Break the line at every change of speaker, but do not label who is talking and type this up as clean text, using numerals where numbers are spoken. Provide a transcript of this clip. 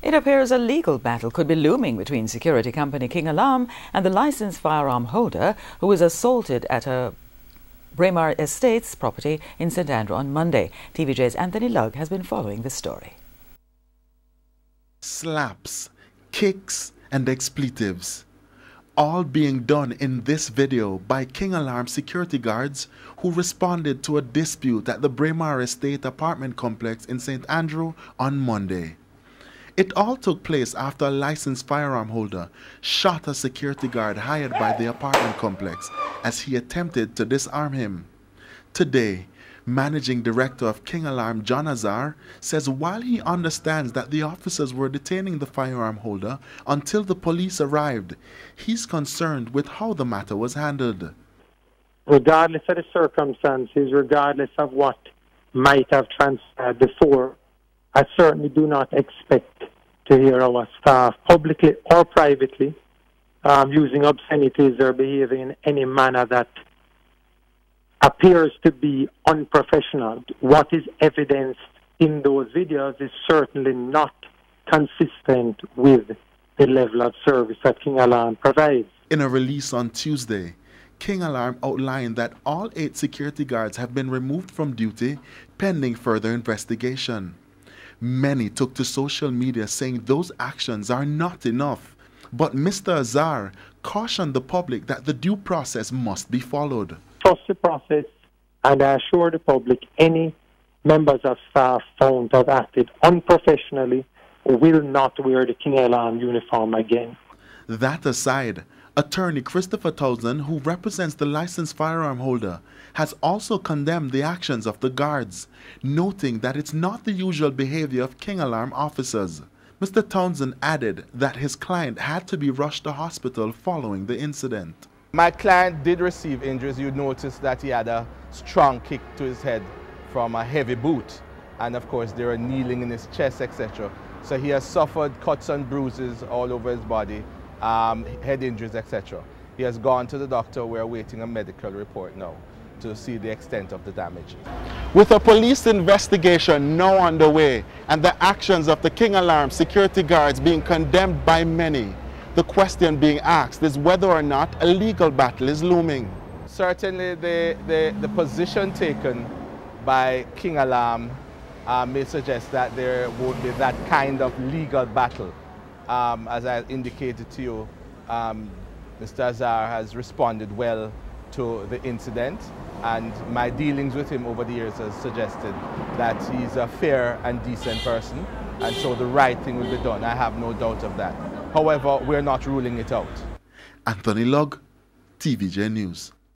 It appears a legal battle could be looming between security company King Alarm and the licensed firearm holder who was assaulted at a Braemar Estates property in St Andrew on Monday. TVJ's Anthony Lugg has been following the story.
Slaps, kicks and expletives, all being done in this video by King Alarm security guards who responded to a dispute at the Braemar Estate apartment complex in St Andrew on Monday. It all took place after a licensed firearm holder shot a security guard hired by the apartment complex as he attempted to disarm him. Today, Managing Director of King Alarm, John Azar, says while he understands that the officers were detaining the firearm holder until the police arrived, he's concerned with how the matter was handled.
Regardless of the circumstances, regardless of what might have transpired before, I certainly do not expect to hear our staff, publicly or privately, using obscenities or behaving in any manner that appears to be unprofessional. What is evidenced in those videos is certainly not consistent with the level of service that King Alarm provides.
In a release on Tuesday, King Alarm outlined that all 8 security guards have been removed from duty pending further investigation. Many took to social media saying those actions are not enough, but Mr. Azar cautioned the public that the due process must be followed.
Trust the process, and I assure the public any members of staff found to have acted unprofessionally will not wear the King Alarm uniform again.
That aside, Attorney Christopher Townsend, who represents the licensed firearm holder, has also condemned the actions of the guards, noting that it's not the usual behavior of King Alarm officers. Mr. Townsend added that his client had to be rushed to hospital following the incident.
My client did receive injuries. You notice that he had a strong kick to his head from a heavy boot, and of course there were kneeling in his chest, etc. So he has suffered cuts and bruises all over his body, head injuries, etc. He has gone to the doctor. We're awaiting a medical report now to see the extent of the damage.
With a police investigation now underway and the actions of the King Alarm security guards being condemned by many, the question being asked is whether or not a legal battle is looming.
Certainly the position taken by King Alarm may suggest that there won't be that kind of legal battle. As I indicated to you, Mr. Azar has responded well to the incident, and my dealings with him over the years has suggested that he's a fair and decent person, and so the right thing will be done. I have no doubt of that. However, we're not ruling it out.
Anthony Lugg, TVJ News.